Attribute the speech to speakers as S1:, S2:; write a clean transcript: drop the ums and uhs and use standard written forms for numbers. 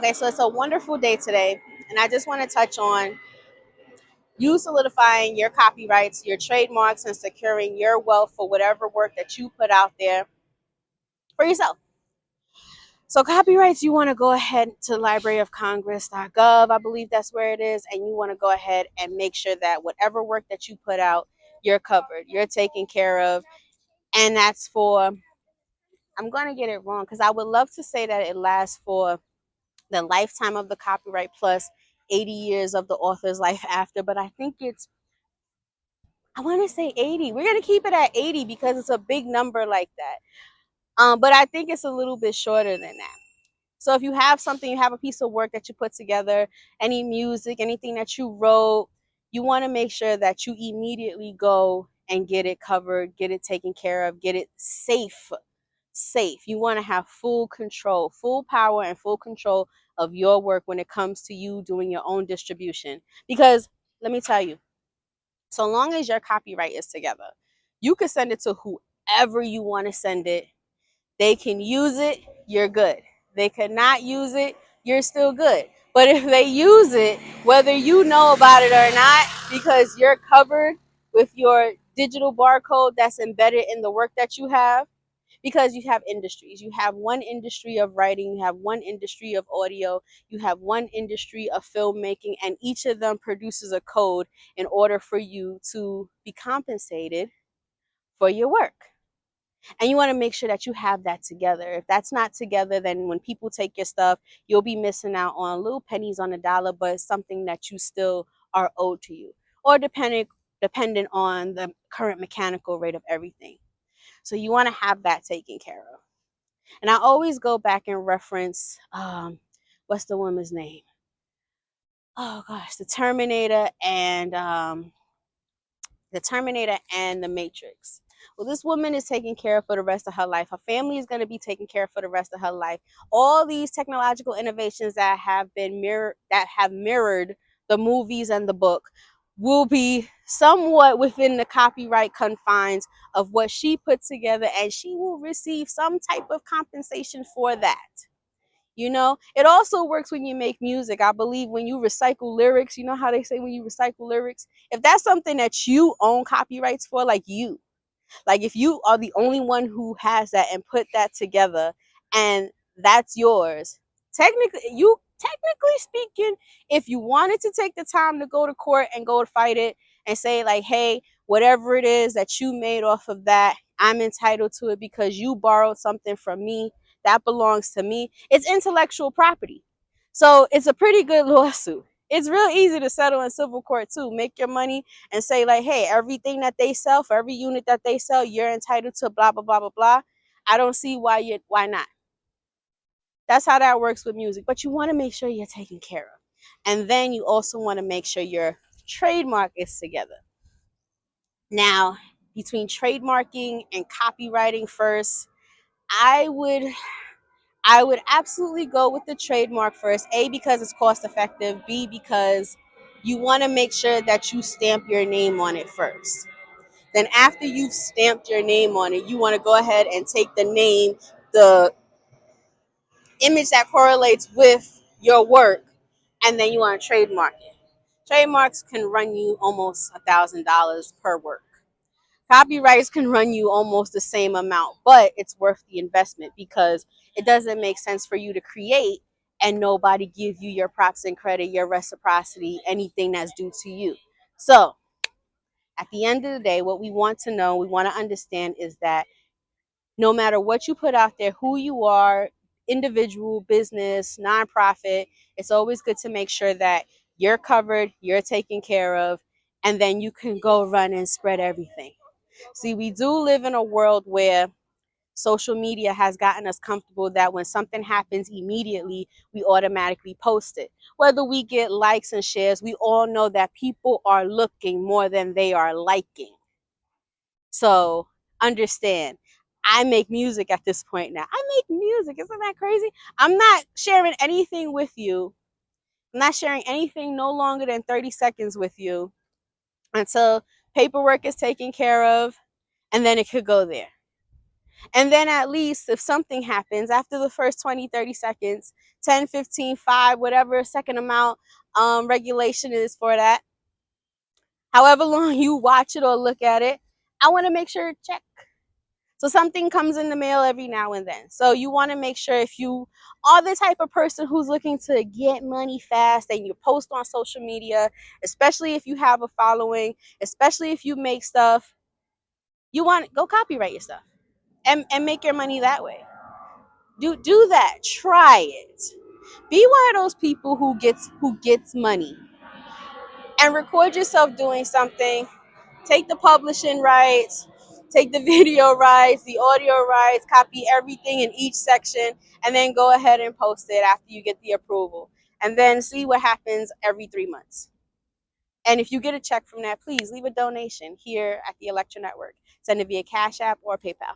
S1: Okay, so it's a wonderful day today, and I just want to touch on you solidifying your copyrights, your trademarks, and securing your wealth for whatever work that you put out there for yourself. So, copyrights, you want to go ahead to libraryofcongress.gov, I believe that's where it is, and you want to go ahead and make sure that whatever work that you put out, you're covered, you're taken care of, and that's for, I'm going to get it wrong because I would love to say that it lasts for the lifetime of the copyright plus 80 years of the author's life after, but I think I want to say 80. We're going to keep it at 80 because it's a big number like that. But I think it's a little bit shorter than that. So if you have something, you have a piece of work that you put together, any music, anything that you wrote, you want to make sure that you immediately go and get it covered, get it taken care of, get it safe. You want to have full control, full power and full control of your work when it comes to you doing your own distribution. Because let me tell you, so long as your copyright is together, you can send it to whoever you want to send it. They can use it, you're good. They cannot use it, you're still good. But if they use it, whether you know about it or not, because you're covered with your digital barcode that's embedded in the work that you have, because you have industries. You have one industry of writing, you have one industry of audio, you have one industry of filmmaking, and each of them produces a code in order for you to be compensated for your work. And you want to make sure that you have that together. If that's not together, then when people take your stuff, you'll be missing out on little pennies on the dollar, but it's something that you still are owed to you, or dependent on the current mechanical rate of everything. So you want to have that taken care of. And I always go back and reference, what's the woman's name? Oh gosh, the Terminator and the Matrix. Well, this woman is taken care of for the rest of her life. Her family is going to be taken care of for the rest of her life. All these technological innovations that have mirrored the movies and the book will be somewhat within the copyright confines of what she put together, and she will receive some type of compensation for that. It also works when you make music. I believe when you recycle lyrics, you know how they say when you recycle lyrics, if that's something that you own copyrights for, like if you are the only one who has that and put that together and that's yours, technically speaking, if you wanted to take the time to go to court and go to fight it and say like, hey, whatever it is that you made off of that, I'm entitled to it because you borrowed something from me that belongs to me. It's intellectual property. So it's a pretty good lawsuit. It's real easy to settle in civil court too. Make your money and say like, hey, everything that they sell, for every unit that they sell, you're entitled to blah blah blah blah blah. I don't see why not. That's how that works with music. But you want to make sure you're taken care of. And then you also want to make sure your trademark is together. Now, between trademarking and copywriting first, I would I would absolutely go with the trademark first. A, because it's cost effective. B, because you want to make sure that you stamp your name on it first. Then after you've stamped your name on it, you want to go ahead and take the name, the image that correlates with your work, and then you want to trademark it. Trademarks can run you almost $1,000 per work. Copyrights can run you almost the same amount, but it's worth the investment because it doesn't make sense for you to create and nobody give you your props and credit, your reciprocity, anything that's due to you. So at the end of the day, what we want to know, we want to understand is that no matter what you put out there, who you are, individual, business, nonprofit, it's always good to make sure that you're covered, you're taken care of, and then you can go run and spread everything. See, we do live in a world where social media has gotten us comfortable that when something happens immediately, we automatically post it. Whether we get likes and shares, we all know that people are looking more than they are liking. So understand, I make music at this point now. I make music. Isn't that crazy? I'm not sharing anything with you. I'm not sharing anything no longer than 30 seconds with you until paperwork is taken care of, and then it could go there. And then at least if something happens after the first 20, 30 seconds, 10, 15, 5, whatever second amount regulation is for that, however long you watch it or look at it, I want to make sure check. So something comes in the mail every now and then. So you want to make sure, if you are the type of person who's looking to get money fast and you post on social media, especially if you have a following, especially if you make stuff, you want to go copyright your stuff and make your money that way. Do that. Try it. Be one of those people who gets money and record yourself doing something. Take the publishing rights, take the video rights, the audio rights, copy everything in each section, and then go ahead and post it after you get the approval. And then see what happens every 3 months. And if you get a check from that, please leave a donation here at the Electra Network. Send it via Cash App or PayPal.